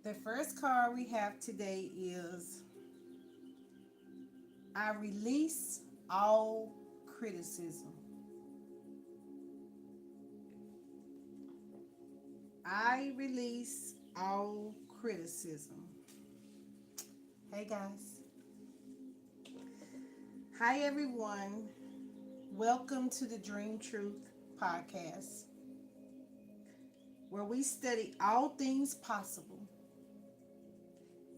The first card we have today is I release all criticism. I release all criticism. Hey guys. Hi everyone. Welcome to the Dream Truth podcast, where we study all things possible.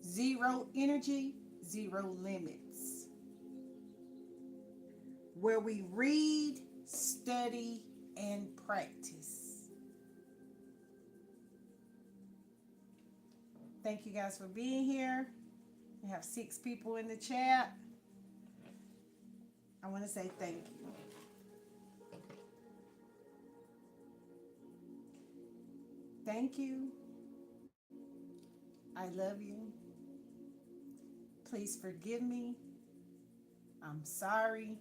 Zero energy, zero limits. Where we read, study, and practice. Thank you guys for being here. We have 6 people in the chat. I want to say thank you. Thank you. I love you. Please forgive me. I'm sorry.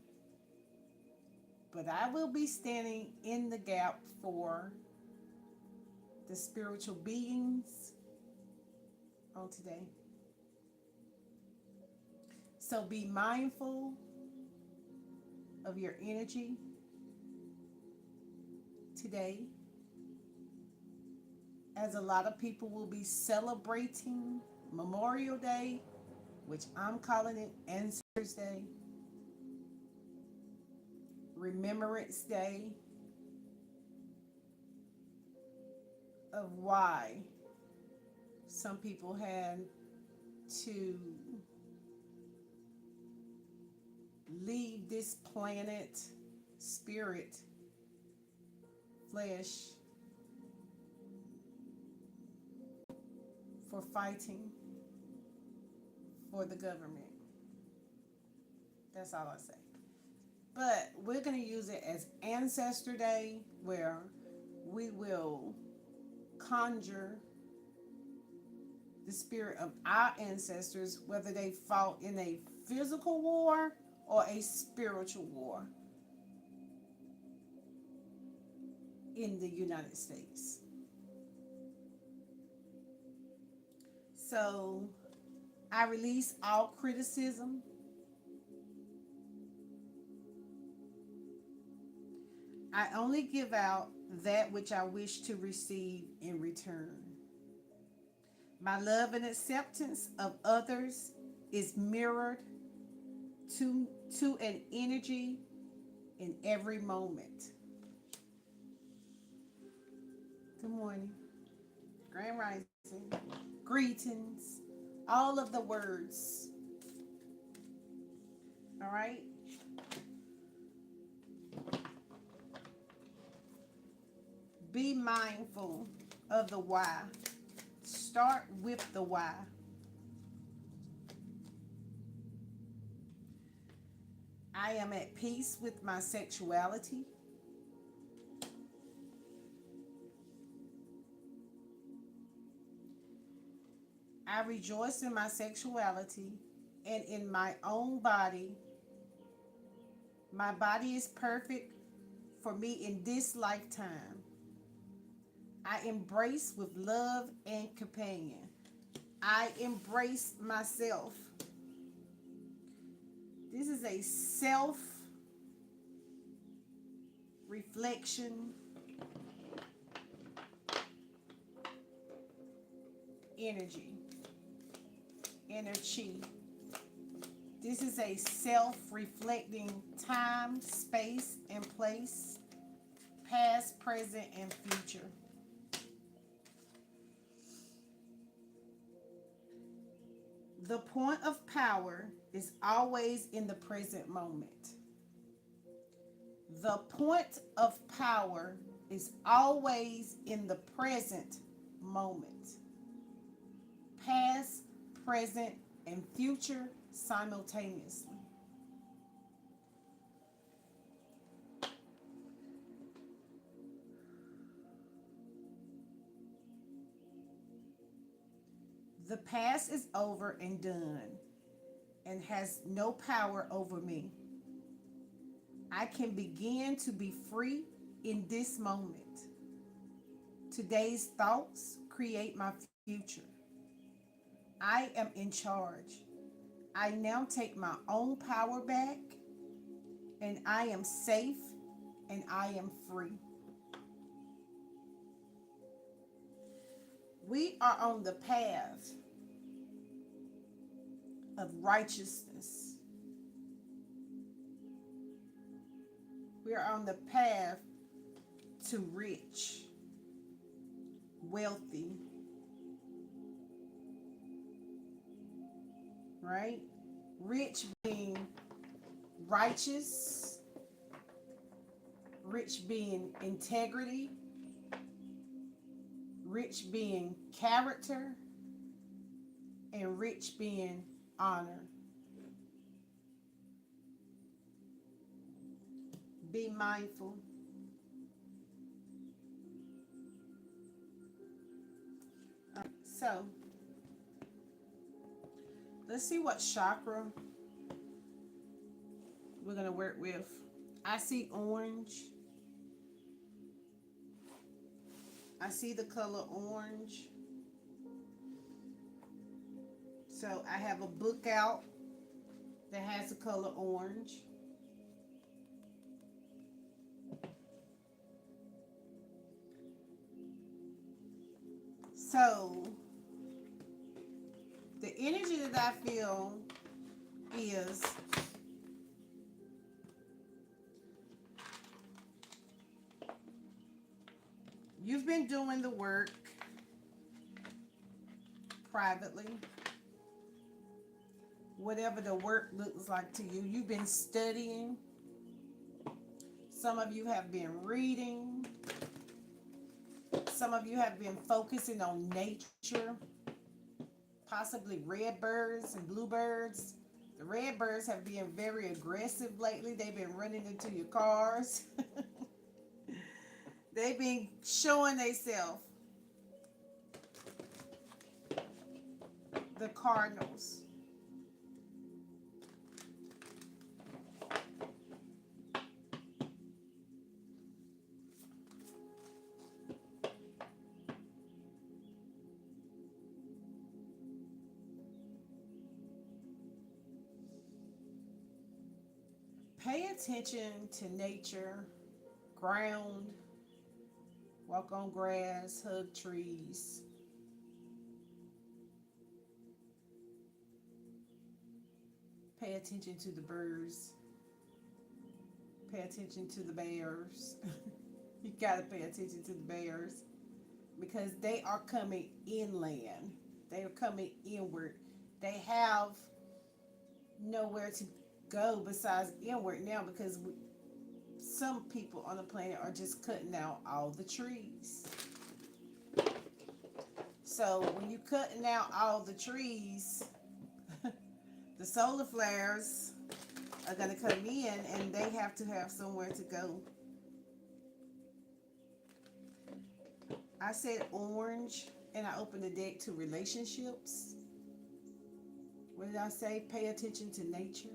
But I will be standing in the gap for the spiritual beings on today. So be mindful of your energy today, as a lot of people will be celebrating Memorial Day, which I'm calling it Ancestors Day, Remembrance Day, of why some people had to leave this planet, spirit, flesh, for fighting for the government. That's all I say. But we're going to use it as Ancestor Day, where we will conjure the spirit of our ancestors, whether they fought in a physical war or a spiritual war in the United States. So I release all criticism. I only give out that which I wish to receive in return. My love and acceptance of others is mirrored to an energy in every moment. Good morning. Grand Rising. Greetings. All of the words. All right? Be mindful of the why. Start with the why. I am at peace with my sexuality. I rejoice in my sexuality and in my own body. My body is perfect for me in this lifetime. I embrace with love and compassion. I embrace myself. This is a self-reflection energy. This is a self-reflecting time, space, and place, past, present, and future. The point of power is always in the present moment. The point of power is always in the present moment. Past, present, and future simultaneously. The past is over and done and has no power over me. I can begin to be free in this moment. Today's thoughts create my future. I am in charge. I now take my own power back, and I am safe, and I am free. We are on the path of righteousness. We are on the path to rich, wealthy, right? Rich being righteous, rich being integrity, rich being character, and rich being honor. Be mindful. So, let's see what chakra we're going to work with. I see orange. I see the color orange. So I have a book out that has the color orange. So the energy that I feel is you've been doing the work privately. Whatever the work looks like to you, you've been studying. Some of you have been reading. Some of you have been focusing on nature, possibly red birds and bluebirds. The red birds have been very aggressive lately. They've been running into your cars. They've been showing themselves. The cardinals. Pay attention to nature, ground, walk on grass, hug trees. Pay attention to the birds. Pay attention to the bears. You gotta pay attention to the bears because they are coming inland. They are coming inward. They have nowhere to go besides inward now because some people on the planet are just cutting out all the trees. So when you're cutting out all the trees, the solar flares are going to come in and they have to have somewhere to go. I said orange and I opened the deck to relationships. What did I say? Pay attention to nature.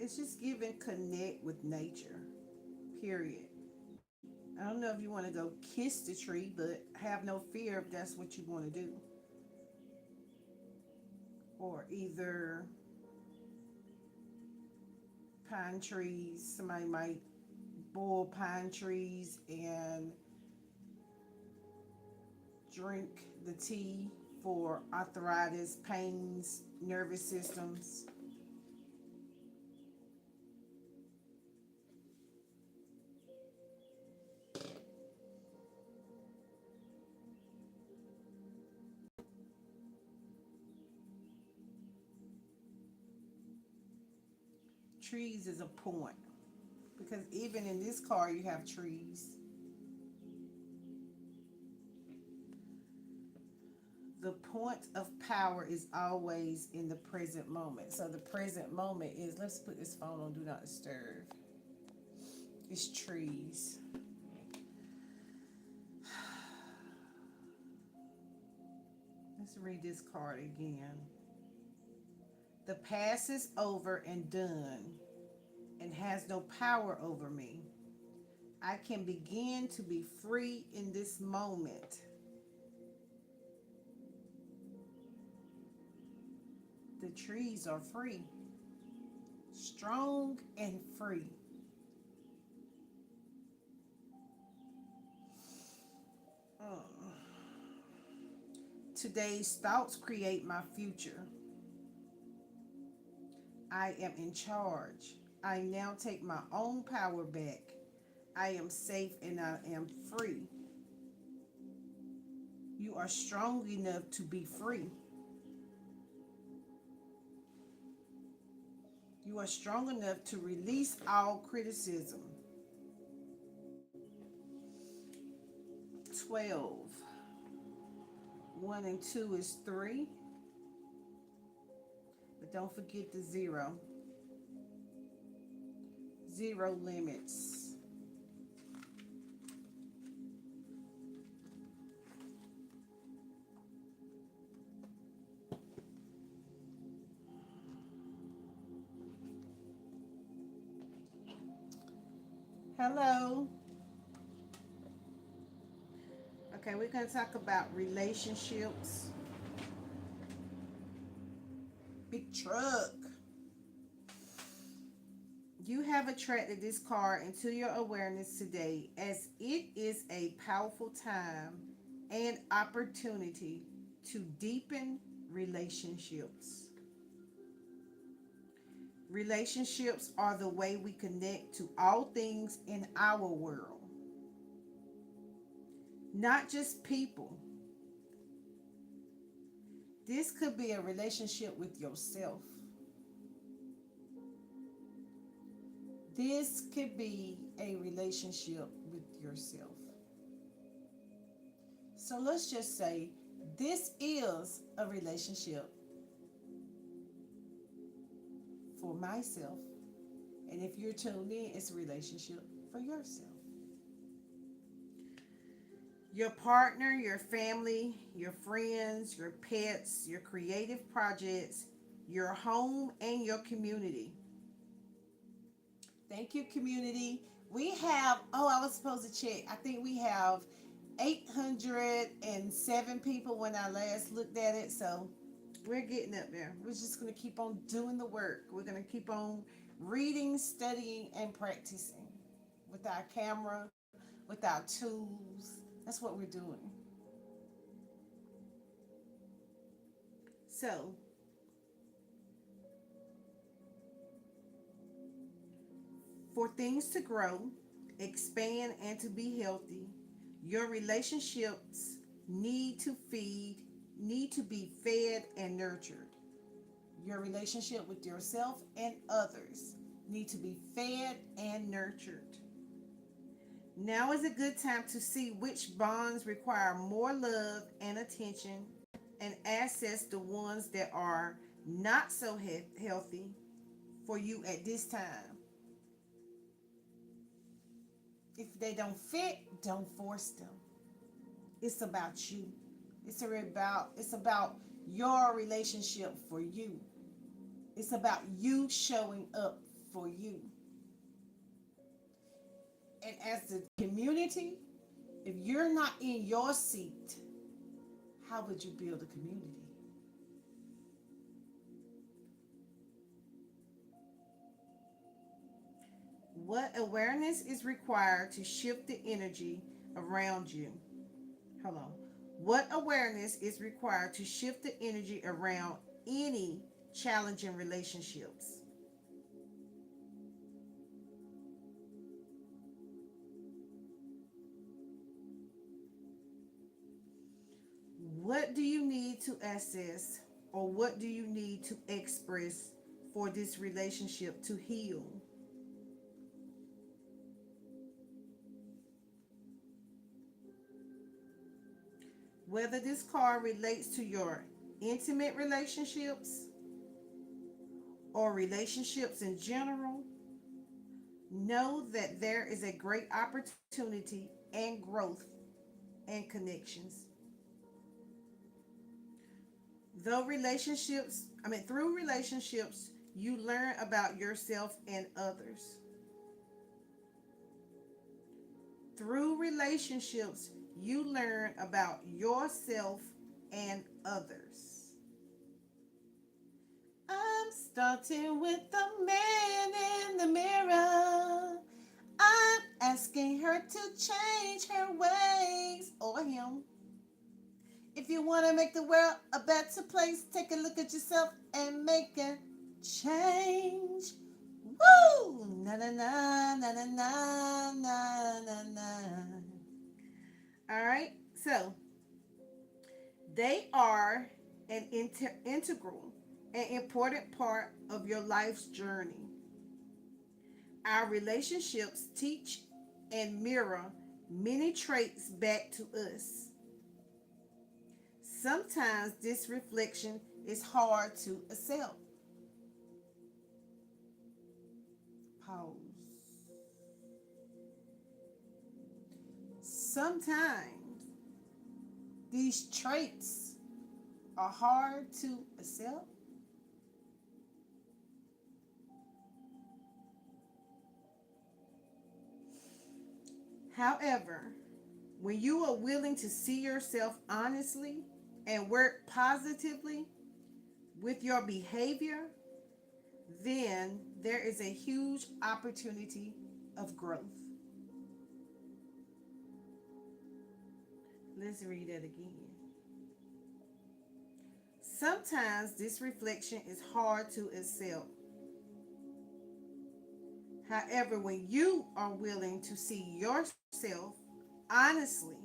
It's just giving connect with nature, period. I don't know if you want to go kiss the tree, but have no fear if that's what you want to do. Or either pine trees, somebody might boil pine trees and drink the tea for arthritis, pains, nervous systems. Trees is a point because even in this car you have trees. The point of power is always in the present moment. So the present moment is, let's put this phone on do not disturb. It's trees. Let's read this card again. The past is over and done and has no power over me. I can begin to be free in this moment. The trees are free, strong and free. Uh, Today's thoughts create my future. I am in charge. I now take my own power back. I am safe and I am free. You are strong enough to be free. You are strong enough to release all criticism. 12. 1 and 2 is 3. But don't forget the 0. 0 limits. Hello. Okay, we're going to talk about relationships. Big truck. You have attracted this card into your awareness today as it is a powerful time and opportunity to deepen relationships. Relationships are the way we connect to all things in our world, not just people. This could be a relationship with yourself. This could be a relationship with yourself. So let's just say this is a relationship for myself. And if you're tuned in, it's a relationship for yourself. Your partner, your family, your friends, your pets, your creative projects, your home, and your community. Thank you, community. We have, I was supposed to check. I think we have 807 people when I last looked at it. So we're getting up there. We're just going to keep on doing the work. We're going to keep on reading, studying, and practicing with our camera, with our tools. That's what we're doing. So, for things to grow, expand, and to be healthy, your relationships need to be fed and nurtured. Your relationship with yourself and others need to be fed and nurtured. Now is a good time to see which bonds require more love and attention and assess the ones that are not so healthy for you at this time. If they don't fit, don't force them. It's about you. It's about your relationship for you. It's about you showing up for you. And as the community, if you're not in your seat, how would you build a community? What awareness is required to shift the energy around you? Hello. What awareness is required to shift the energy around any challenging relationships? What do you need to assess or what do you need to express for this relationship to heal? Whether this card relates to your intimate relationships or relationships in general, know that there is a great opportunity and growth and connections. Through relationships, you learn about yourself and others. Through relationships, you learn about yourself and others. I'm starting with the man in the mirror. I'm asking her to change her ways, or him. If you want to make the world a better place, take a look at yourself and make a change. Woo! Na na na na na na na na na. All right. So they are an integral and important part of your life's journey. Our relationships teach and mirror many traits back to us. Sometimes this reflection is hard to accept. Pause. Sometimes these traits are hard to accept. However, when you are willing to see yourself honestly and work positively with your behavior, then there is a huge opportunity of growth. Let's read that again. Sometimes this reflection is hard to accept. However, when you are willing to see yourself honestly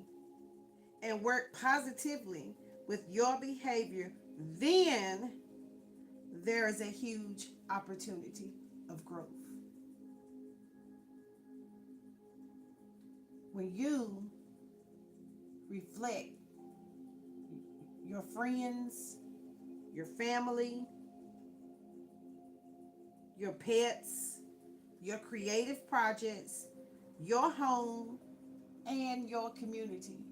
and work positively with your behavior, then there is a huge opportunity of growth. When you reflect your friends, your family, your pets, your creative projects, your home, and your community,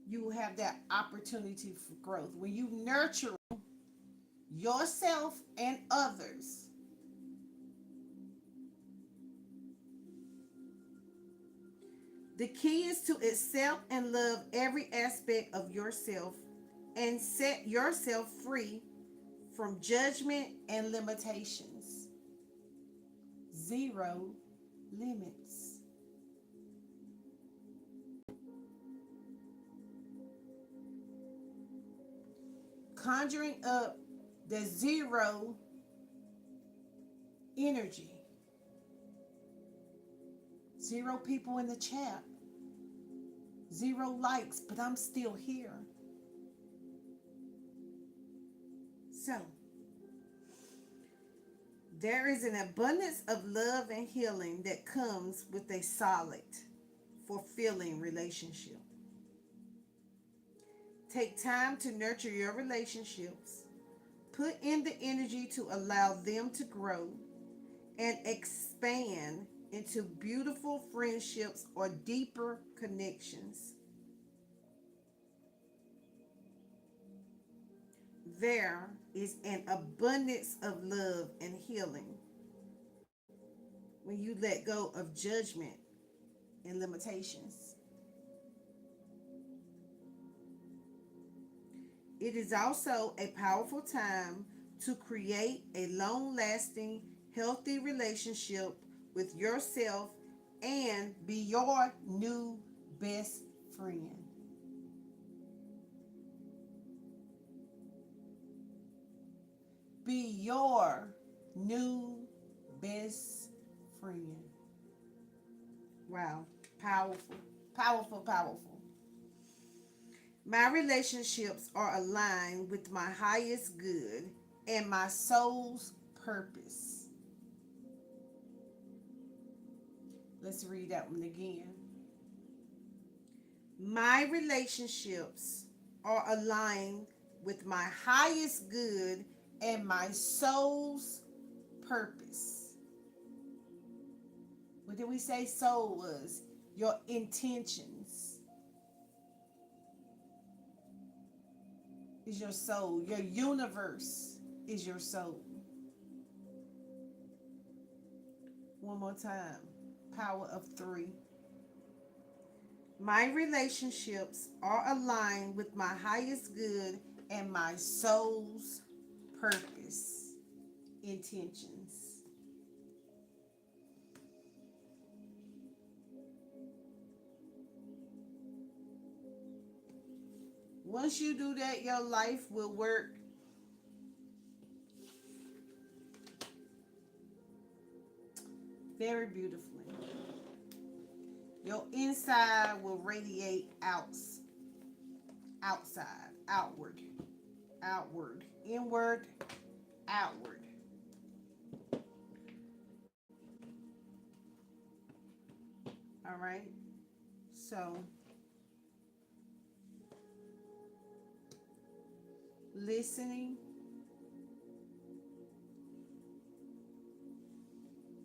you will have that opportunity for growth. When you nurture yourself and others, the key is to accept and love every aspect of yourself and set yourself free from judgment and limitations. Zero limits. Conjuring up the zero energy. Zero people in the chat. Zero likes, but I'm still here. So, there is an abundance of love and healing that comes with a solid, fulfilling relationship. Take time to nurture your relationships. Put in the energy to allow them to grow and expand into beautiful friendships or deeper connections. There is an abundance of love and healing when you let go of judgment and limitations. It is also a powerful time to create a long lasting, healthy relationship with yourself and be your new best friend. Be your new best friend. Wow. Powerful. Powerful, powerful. My relationships are aligned with my highest good and my soul's purpose. Let's read that one again. My relationships are aligned with my highest good and my soul's purpose. What did we say soul was? Your intentions. is your soul. Your universe is your soul. One more time. Power of three. My relationships are aligned with my highest good and my soul's purpose, intentions. Once you do that, your life will work very beautifully. Your inside will radiate outside, outward, outward, inward, outward. All right. So, listening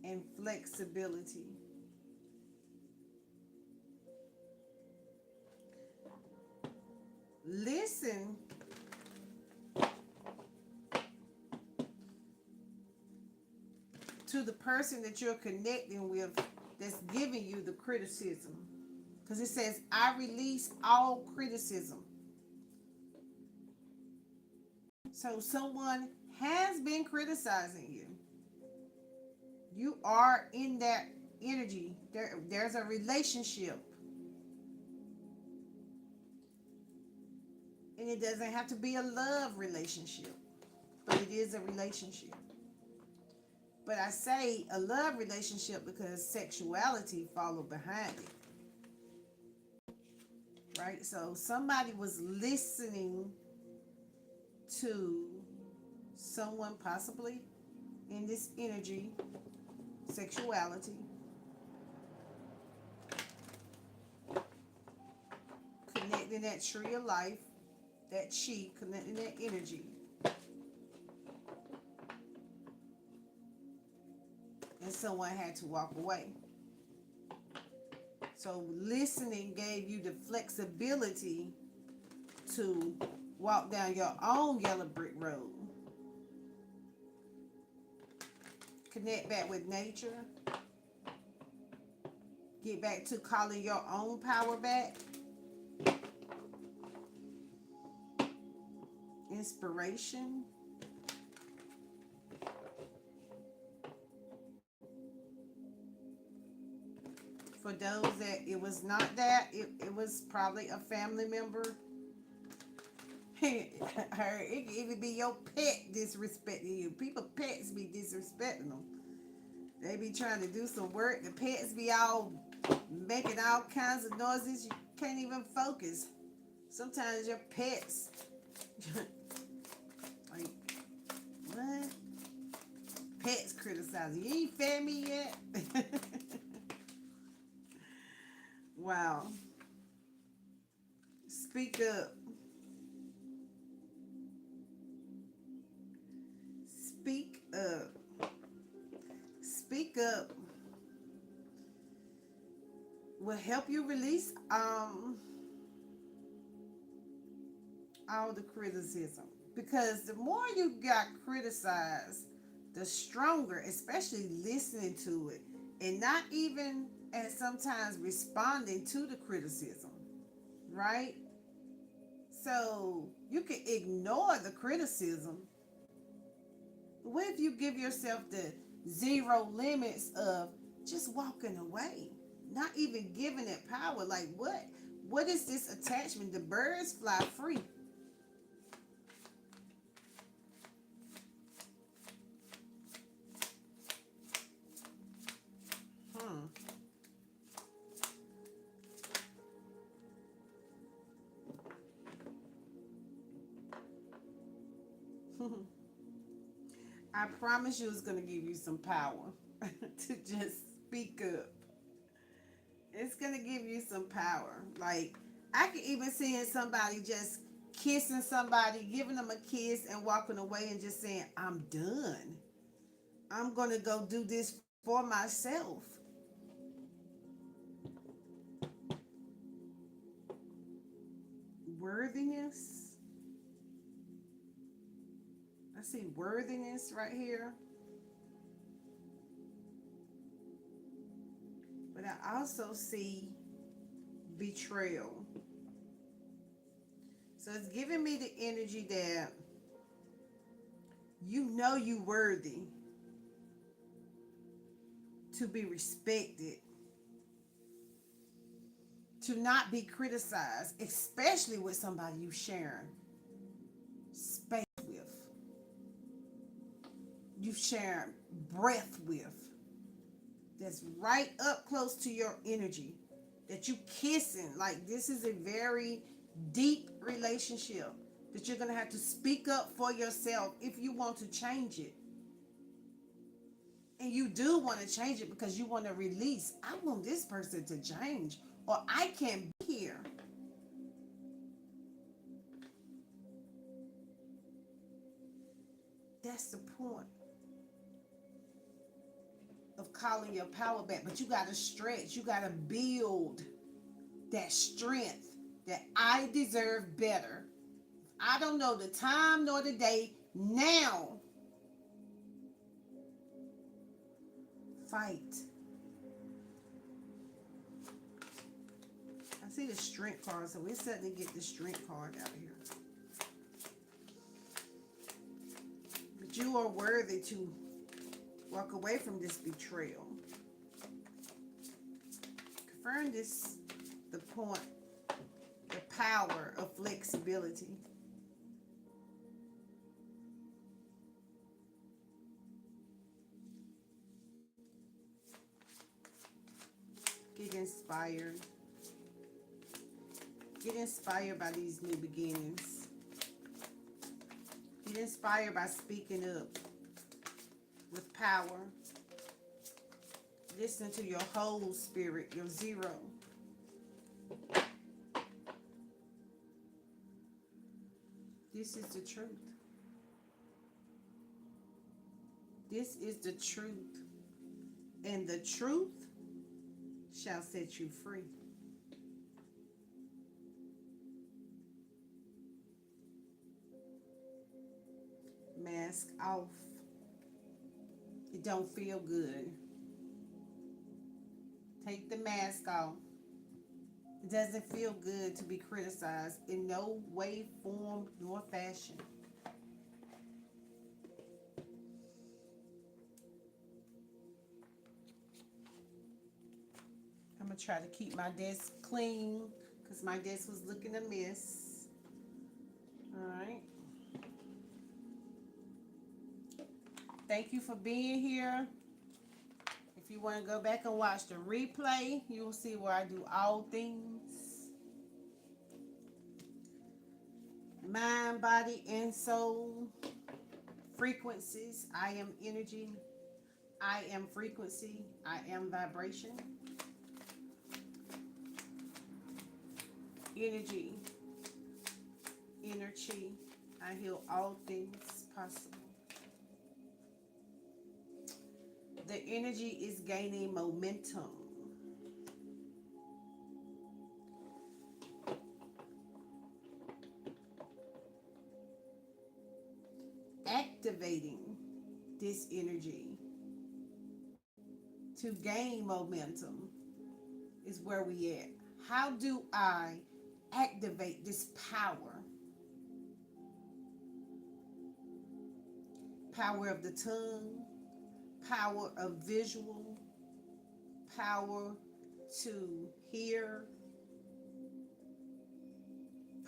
and flexibility. Listen to the person that you're connecting with that's giving you the criticism. Because it says, I release all criticism. So someone has been criticizing you. You are in that energy. There's a relationship. And it doesn't have to be a love relationship, but it is a relationship. But I say a love relationship because sexuality followed behind it. Right? So somebody was listening to someone possibly in this energy, sexuality, connecting that tree of life, that chi, connecting that energy. And someone had to walk away. So listening gave you the flexibility to walk down your own yellow brick road. Connect back with nature. Get back to calling your own power back. Inspiration. For those that it was not that, it was probably a family member. It could even be your pet disrespecting you. People, pets be disrespecting them. They be trying to do some work. The pets be all making all kinds of noises. You can't even focus. Sometimes your pets, like, what? Pets criticizing you. You ain't fed me yet? Wow. Speak up. Speak up. Speak up will help you release all the criticism. Because the more you got criticized, the stronger, especially listening to it and not even and sometimes responding to the criticism, right? So you can ignore the criticism. What if you give yourself the zero limits of just walking away, not even giving it power? Like, what is this attachment? The birds fly free. I promise you it's going to give you some power to just speak up. It's going to give you some power. Like, I can even see somebody just kissing somebody, giving them a kiss and walking away and just saying, I'm done. I'm going to go do this for myself. Worthiness. see worthiness right here. But I also see betrayal. So it's giving me the energy that you know you worthy to be respected, to not be criticized, especially with somebody you sharing space with, you sharing breath with, that's right up close to your energy, that you kissing. Like, this is a very deep relationship that you're going to have to speak up for yourself if you want to change it. And you do want to change it because you want to release. I want this person to change, or I can't be here. That's the point of calling your power back. But you got to stretch. You got to build that strength that I deserve better. I don't know the time nor the day. Now, fight. I see the strength card, so we're set to get the strength card out of here. But you are worthy to walk away from this betrayal. Confirm this, the point, the power of flexibility. Get inspired. Get inspired by these new beginnings. Get inspired by speaking up with power. Listen to your whole spirit, your zero. This is the truth. This is the truth. And the truth shall set you free. Mask off. It don't feel good. Take the mask off. It doesn't feel good to be criticized in no way, form, nor fashion. I'm going to try to keep my desk clean because my desk was looking a mess. All right. Thank you for being here. If you want to go back and watch the replay, you will see where I do all things. Mind, body, and soul. Frequencies. I am energy. I am frequency. I am vibration. Energy. Energy. I heal all things possible. The energy is gaining momentum. Activating this energy to gain momentum is where we at. How do I activate this power? Power of the tongue, power of visual, power to hear,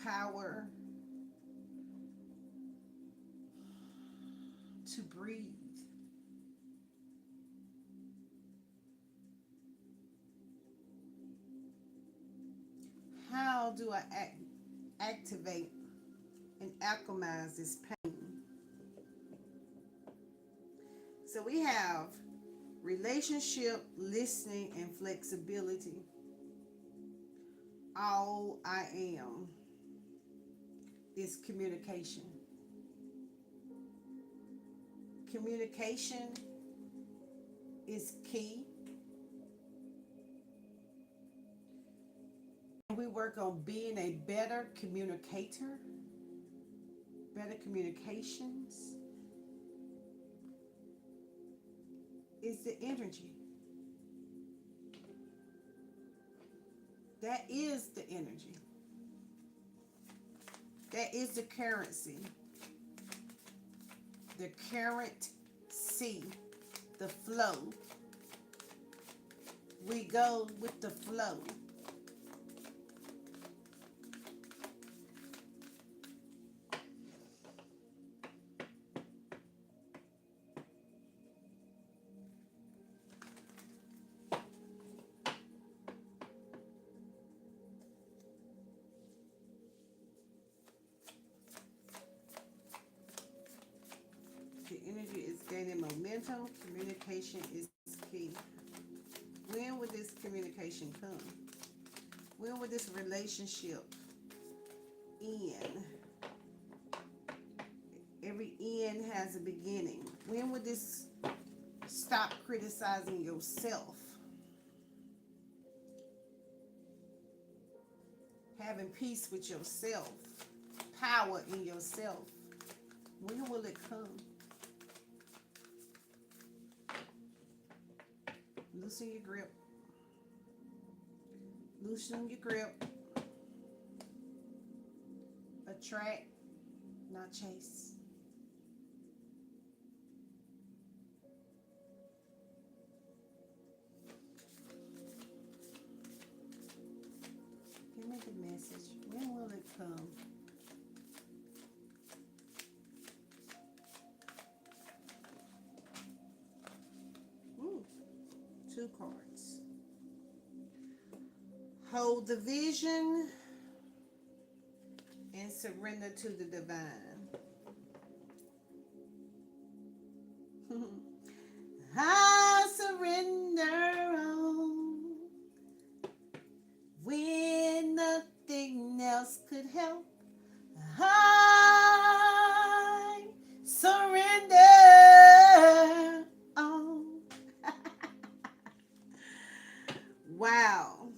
power to breathe. How do I activate and alchemize this pain? So we have relationship, listening, and flexibility. All I am is communication. Communication is key. We work on being a better communicator, better communications. is the energy. That is the energy. That is the currency. The currency. The flow. We go with the flow. The energy is gaining momentum. Communication is key. When will this communication come? When will this relationship end? Every end has a beginning. When will this stop criticizing yourself? Having peace with yourself. Power in yourself. When will it come? Loosen your grip. Loosen your grip. Attract, not chase. Give me the message. When will it come? Two cards. Hold the vision and surrender to the divine. I surrender all when nothing else could help. I surrender all. Wow.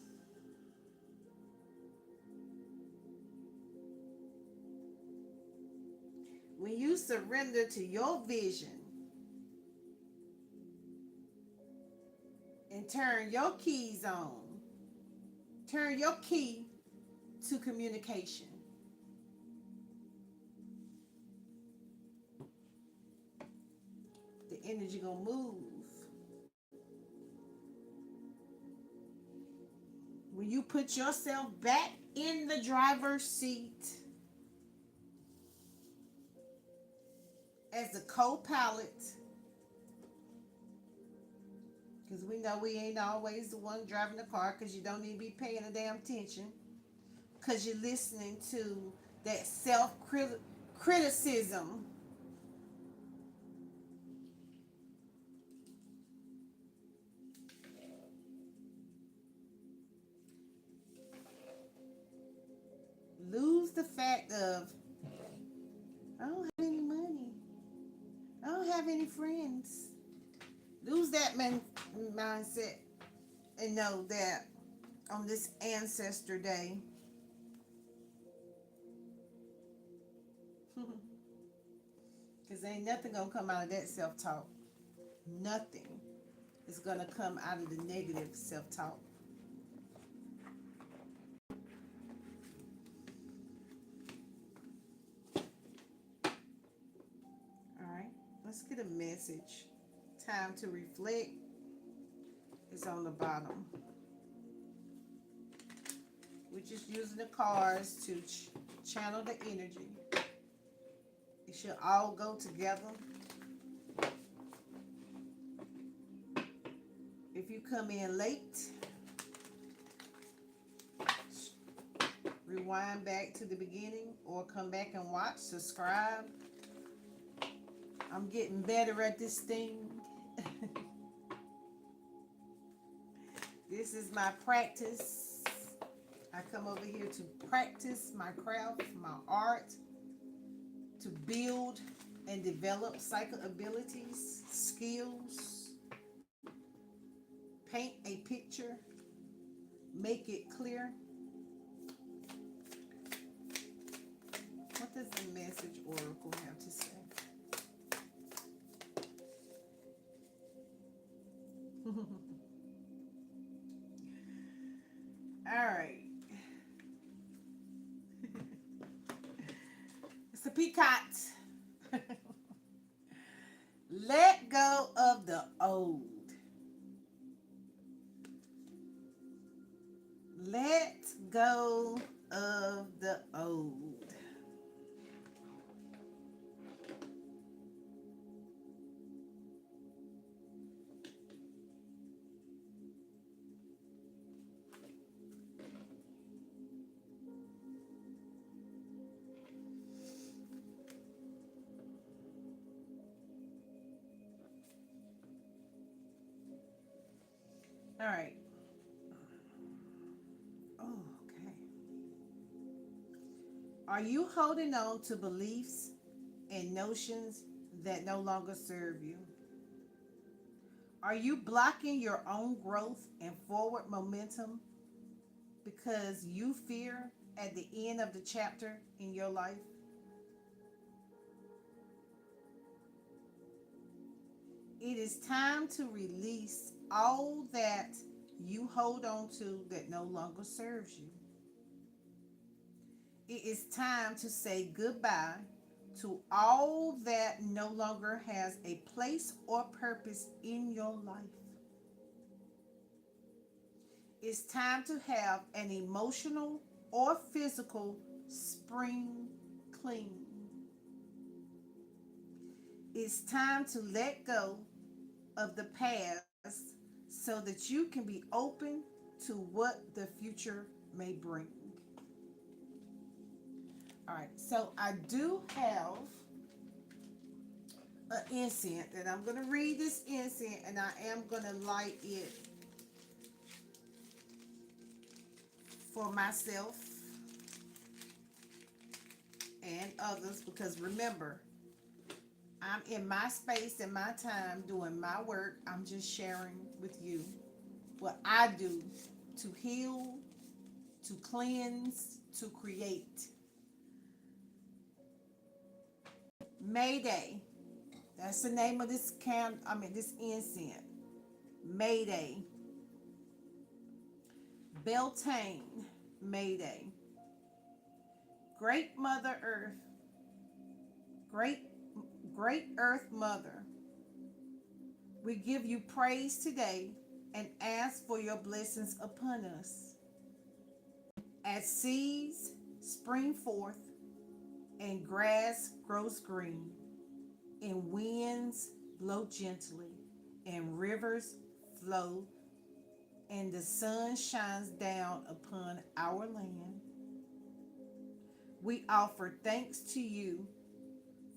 When you surrender to your vision and turn your keys on, turn your key to communication. The energy gonna move. When you put yourself back in the driver's seat as a co-pilot, because we know we ain't always the one driving the car, because you don't need to be paying a damn attention, because you're listening to that self-criticism. Lose the fact of, I don't have any money. I don't have any friends. Lose that mindset and know that on this Ancestor Day, because ain't nothing going to come out of that self-talk. Nothing is going to come out of the negative self-talk. Let's get a message. Time to reflect is on the bottom. We're just using the cards to channel the energy. It should all go together. If you come in late, rewind back to the beginning or come back and watch, subscribe. I'm getting better at this thing. This is my practice. I come over here to practice my craft, my art, to build and develop psychic abilities, skills, paint a picture, make it clear. What does the message oracle have to say? All right. It's a peacock. Let go of the old. Let go of the old. All right. Oh, okay. Are you holding on to beliefs and notions that no longer serve you? Are you blocking your own growth and forward momentum because you fear at the end of the chapter in your life? It is time to release all that you hold on to that no longer serves you. It is time to say goodbye to all that no longer has a place or purpose in your life. It's time to have an emotional or physical spring clean. It's time to let go of the past so that you can be open to what the future may bring. All right, so I do have an incense, and I'm going to read this incense, and I am going to light it for myself and others, because remember, I'm in my space and my time doing my work. I'm just sharing with you what I do to heal, to cleanse, to create. Mayday. That's the name of this this incense. Mayday. Beltane. Mayday. Great Mother Earth. Great Great Earth Mother. We give you praise today and ask for your blessings upon us. As seeds spring forth and grass grows green, and winds blow gently, and rivers flow, and the sun shines down upon our land, we offer thanks to you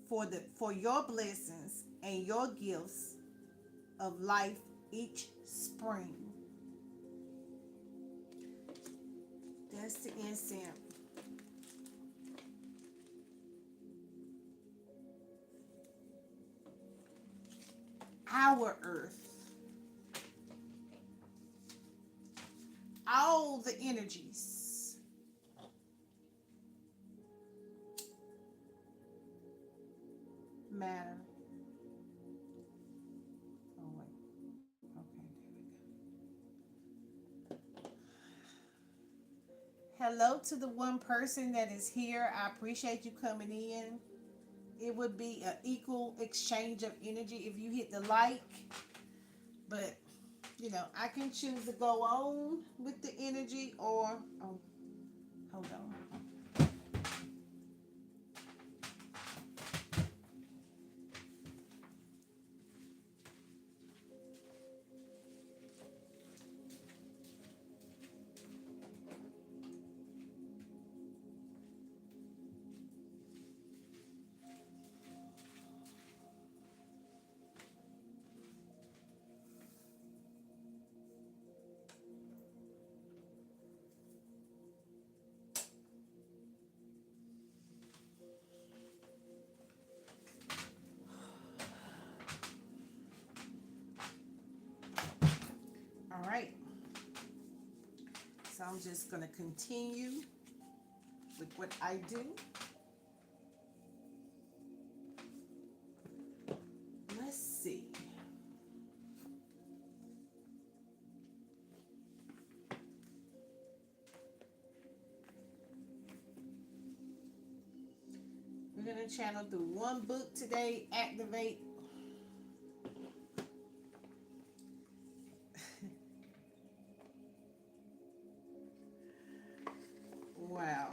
for your blessings and your gifts of life each spring. That's the incense. Our earth, all the energies matter. Oh, wait. Okay, there we go. Hello to the one person that is here. I appreciate you coming in. It would be an equal exchange of energy if you hit the like, but I can choose to go on with the energy or, oh, hold on. All right. So I'm just going to continue with what I do. Let's see. the channel through one book today. Activate. Wow.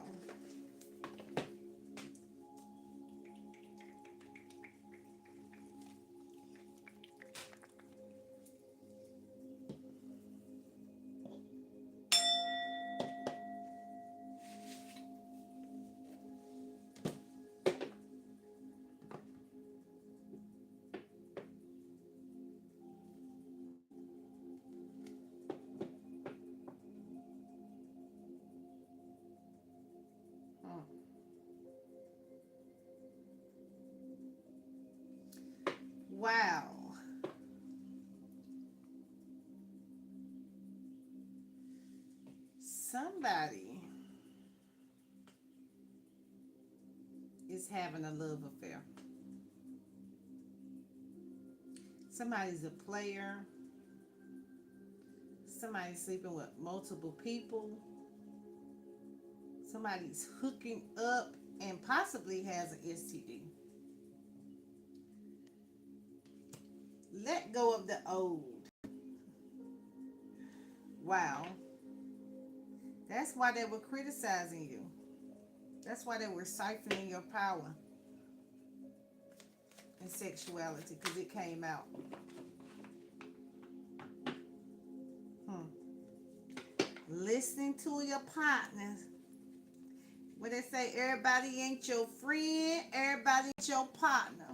Wow. Somebody is having a love affair. Somebody's a player. Somebody's sleeping with multiple people. Somebody's hooking up and possibly has an STD. Let go of the old. Wow. That's why they were criticizing you. That's why they were siphoning your power and sexuality, because it came out. Listening to your partners. When they say everybody ain't your friend, everybody ain't your partner.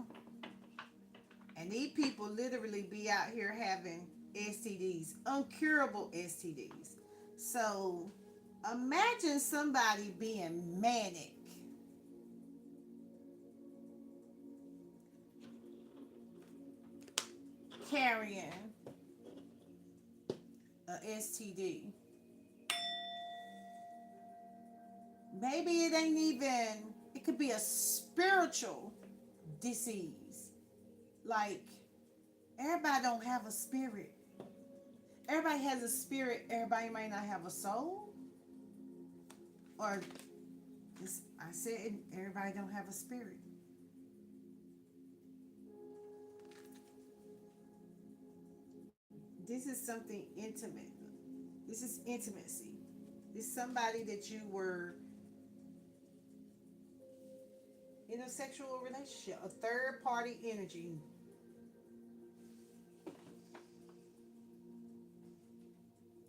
And these people literally be out here having STDs, uncurable STDs. So imagine somebody being manic, carrying a STD. Maybe it ain't even, it could be a spiritual disease. Like, everybody don't have a spirit. Everybody has a spirit. Everybody might not have a soul. Or, I said everybody don't have a spirit. This is something intimate. This is intimacy. This is somebody that you were in a sexual relationship, a third party energy.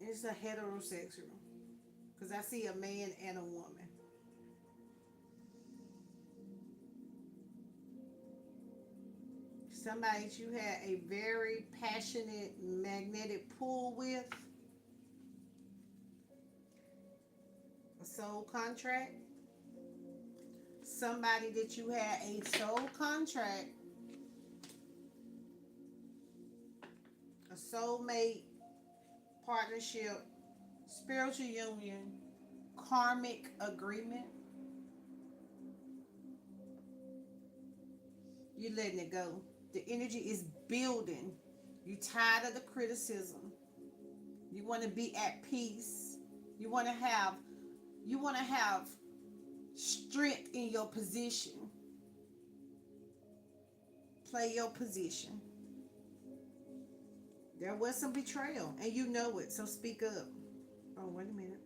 It's a heterosexual, because I see a man and a woman. Somebody that you had a very passionate magnetic pull with, a soul contract. Somebody that you had a soul contract, a soulmate partnership, spiritual union, karmic agreement. You're letting it go. The energy is building. You're tired of the criticism. You want to be at peace. You want to have strength in your position. Play your position. There was some betrayal, and you know it, so speak up. Oh, wait a minute.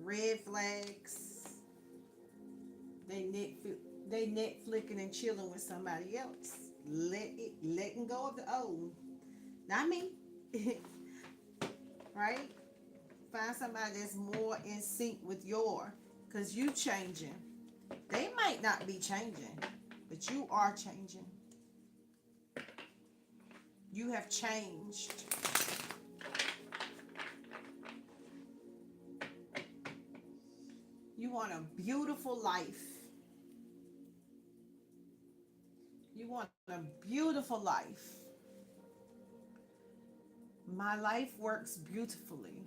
Red flags. They Netflixing and chilling with somebody else. Letting go of the old. Not me. Right? Find somebody that's more in sync with because you changing. They might not be changing, but you are changing. You have changed. You want a beautiful life. You want a beautiful life. My life works beautifully.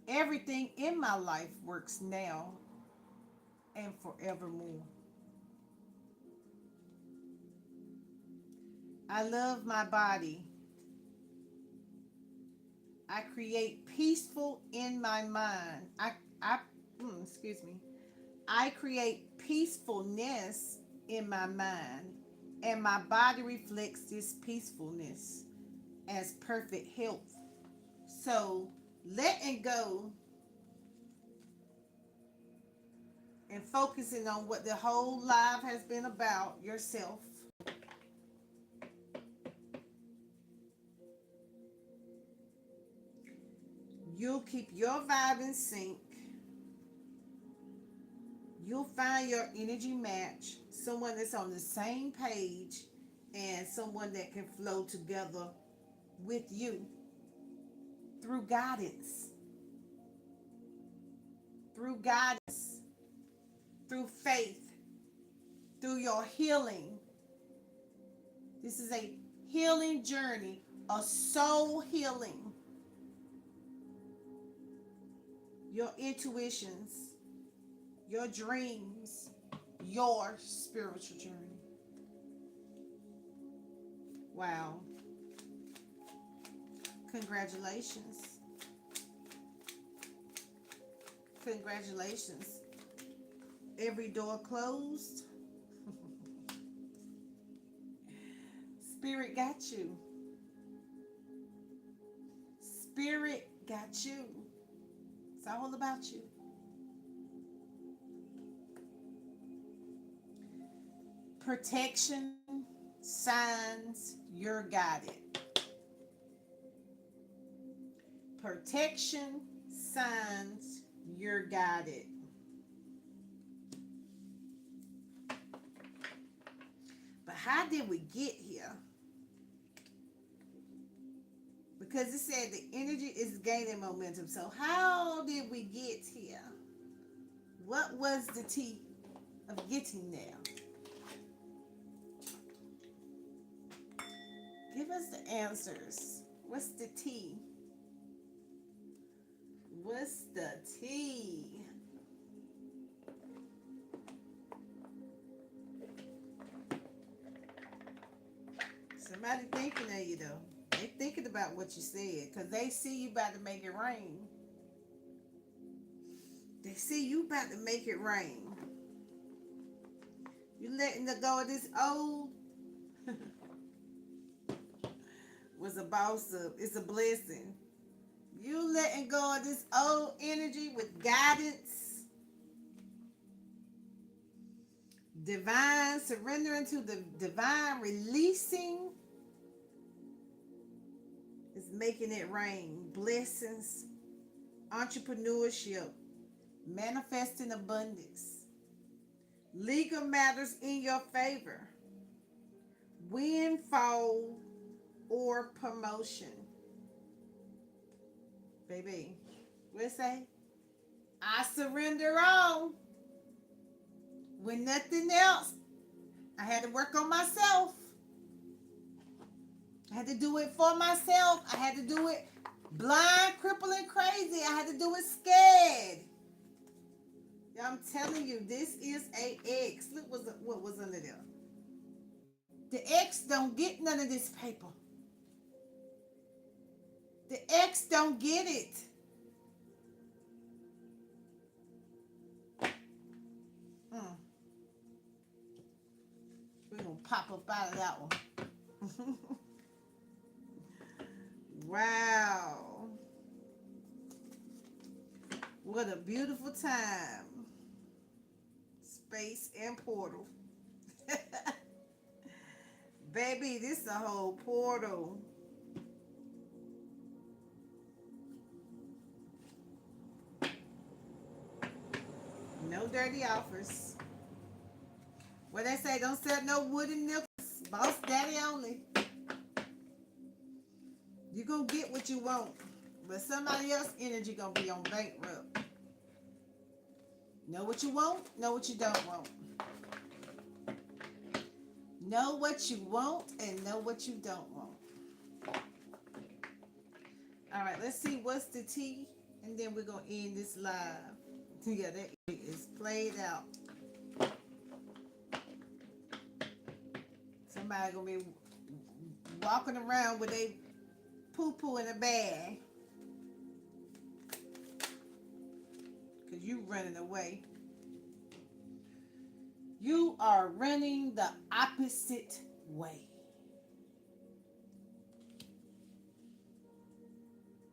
Everything in my life works now and forevermore. I love my body. I create peaceful in my mind. I excuse me. I create peacefulness in my mind, and my body reflects this peacefulness as perfect health. So, letting go and focusing on what the whole life has been about yourself. You'll keep your vibe in sync. You'll find your energy match, someone that's on the same page, and someone that can flow together with you through guidance, through faith, through your healing. This is a healing journey, a soul healing. Your intuitions, your dreams, your spiritual journey. Wow. Congratulations. Congratulations. Every door closed. Spirit got you. Spirit got you. It's all about you. Protection, signs, you're guided. Protection, signs, you're guided. But how did we get here? Because it said the energy is gaining momentum. So how did we get here? What was the T of getting there? Give us the answers. What's the T? What's the T? Somebody thinking of you though. They thinking about what you said because they see you about to make it rain. They see you about to make it rain. You letting the go of this old was a boss up. It's a blessing. You letting go of this old energy with guidance. Divine surrendering to the divine releasing is making it rain. Blessings, entrepreneurship, manifesting abundance, legal matters in your favor, windfall or promotion. Baby, what it say? I surrender all. When nothing else, I had to work on myself. I had to do it for myself. I had to do it blind, crippled, and crazy. I had to do it scared. I'm telling you, this is a X. Look what was under there. The X don't get none of this paper. The X don't get it. We're going to pop up out of that one. Wow. What a beautiful time. Space and portal. Baby, this is a whole portal. No dirty offers. What they say, don't sell no wooden nickels. Boss daddy only. You gonna get what you want, but somebody else's energy gonna be on bankrupt. Know what you want, know what you don't want. Know what you want and know what you don't want. All right, let's see what's the T, and then we're gonna end this live. Yeah, that is played out. Somebody gonna be walking around with a poo-poo in a bag. Cause because you running away. You are running the opposite way.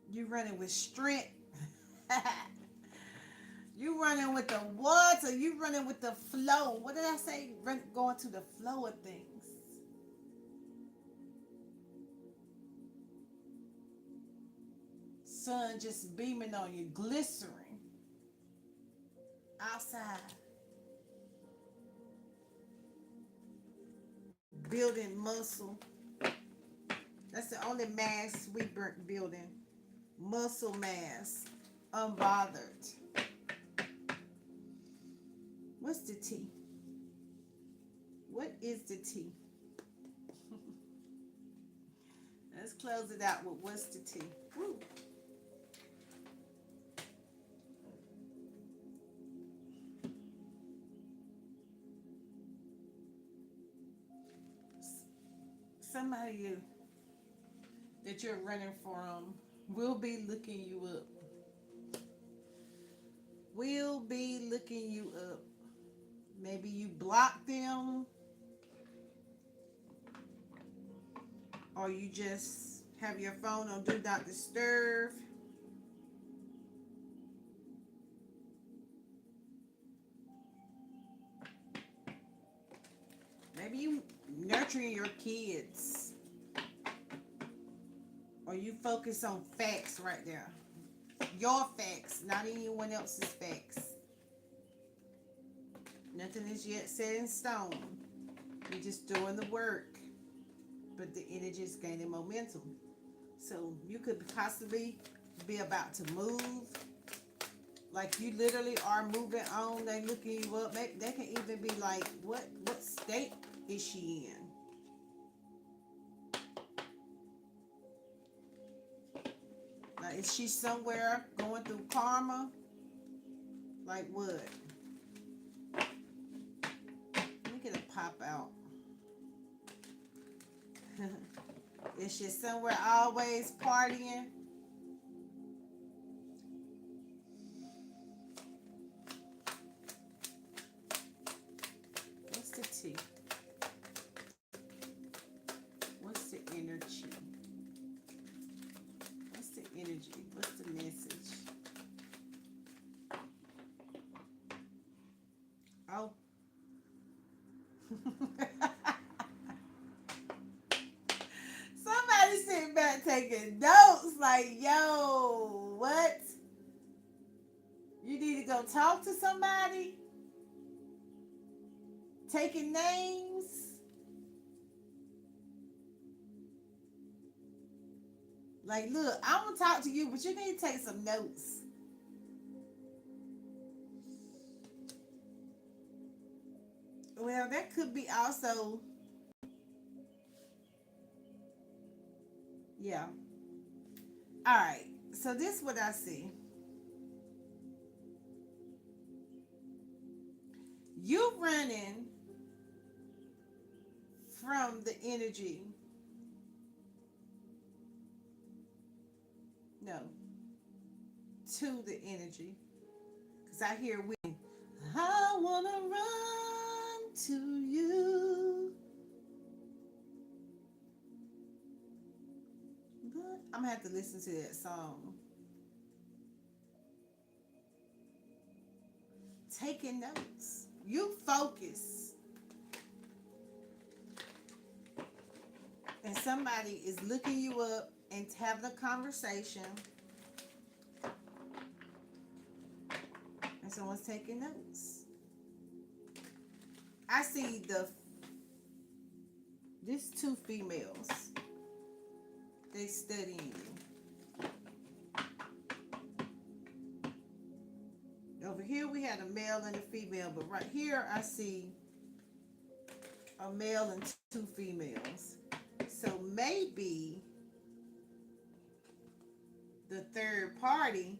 You running with strength. You running with the water. You running with the flow. What did I say? Going to the flow of things. Sun just beaming on you, glistering outside. Building muscle. That's the only mass we building. Muscle mass. Unbothered. What's the T? What is the T? Let's close it out with what's the T? Woo. Somebody that you're running from will be looking you up. Will be looking you up. Maybe you block them, or you just have your phone on Do Not Disturb. Maybe you nurturing your kids, or you focus on facts right there. Your facts, not anyone else's facts. Nothing is yet set in stone. You're just doing the work, but the energy is gaining momentum. So you could possibly be about to move, like you literally are moving on. They looking you up. They can even be like, what state is she in? Like, is she somewhere going through karma? Like what? Let me get a pop out. Is she somewhere always partying? What's the T? What's the energy? What's the energy? What's the message? Oh. Somebody sitting back taking notes like, yo, what? You need to go talk to somebody? Taking names? Like, look, I'm going to talk to you, but you need to take some notes. Well, that could be also, yeah. All right, so this is what I see. You running from the energy. No. To the energy. Because I hear I want to run to you. But I'm going to have to listen to that song. Taking notes. You focus. And somebody is looking you up and having a conversation. And someone's taking notes. I see these two females. They studying you. Over here we had a male and a female, but right here I see a male and two females. So maybe the third party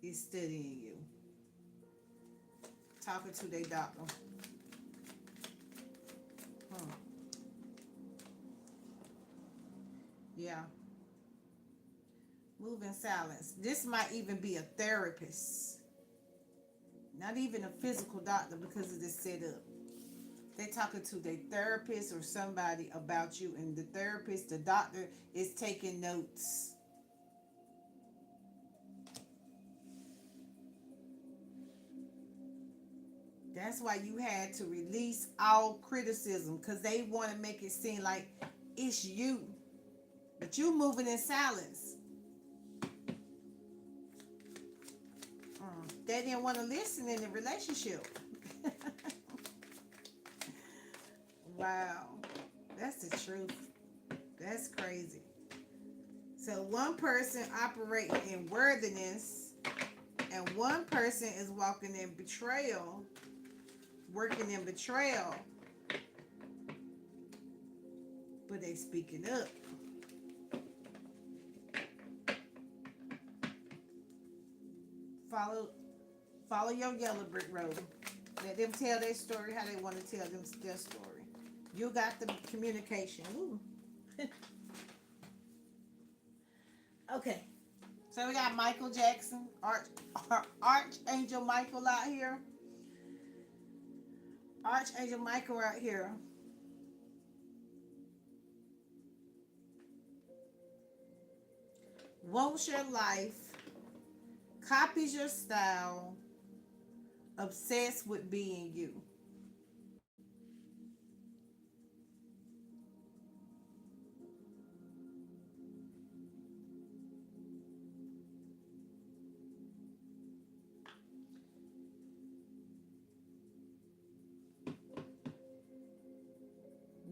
is studying you, talking to their doctor. Yeah. Move in silence. This might even be a therapist, not even a physical doctor because of this setup. They're talking to their therapist or somebody about you, and the therapist, the doctor, is taking notes. That's why you had to release all criticism, because they want to make it seem like it's you, but you moving in silence. They didn't want to listen in the relationship. Wow, that's the truth. That's crazy. So one person operating in worthiness, and one person is walking in betrayal, working in betrayal, but they speaking up. Follow your yellow brick road. Let them tell their story how they want to tell them their story. You got the communication. Ooh. Okay. So we got Michael Jackson, Archangel Michael out here. Archangel Michael out here. Wants your life, copies your style, obsessed with being you.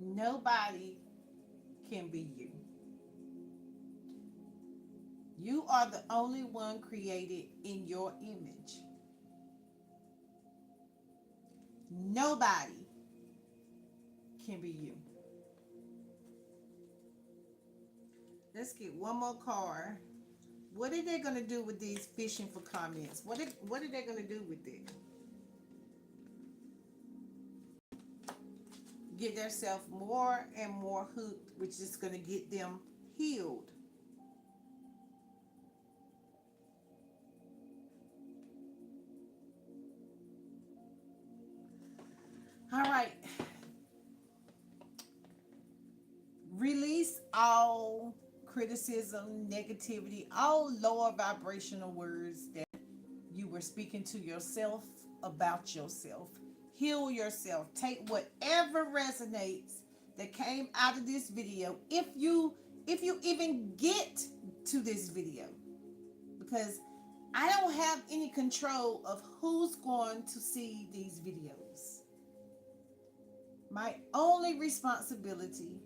Nobody can be you. You are the only one created in your image. Nobody can be you. Let's get one more card. What are they going to do with these fishing for comments? What are they going to do with it? Get themselves more and more hooked, which is going to get them healed. All right. Release all criticism, negativity, all lower vibrational words that you were speaking to yourself about yourself. Heal yourself. Take whatever resonates that came out of this video, if you even get to this video, because I don't have any control of who's going to see these videos. My only responsibility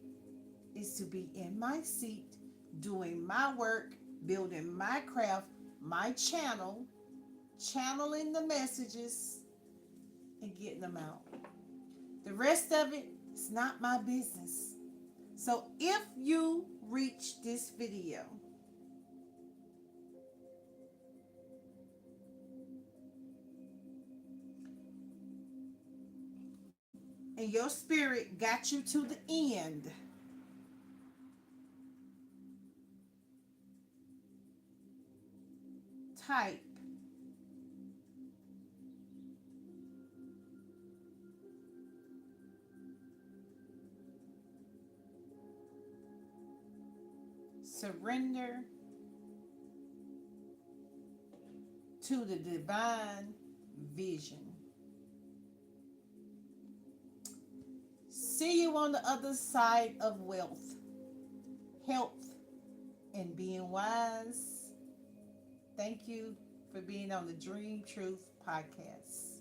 is to be in my seat, doing my work, building my craft, my channel, channeling the messages, and getting them out. The rest of it is not my business. So if you reach this video and your spirit got you to the end, type surrender to the divine vision. See you on the other side of wealth, health, and being wise. Thank you for being on the Dream Truth podcast.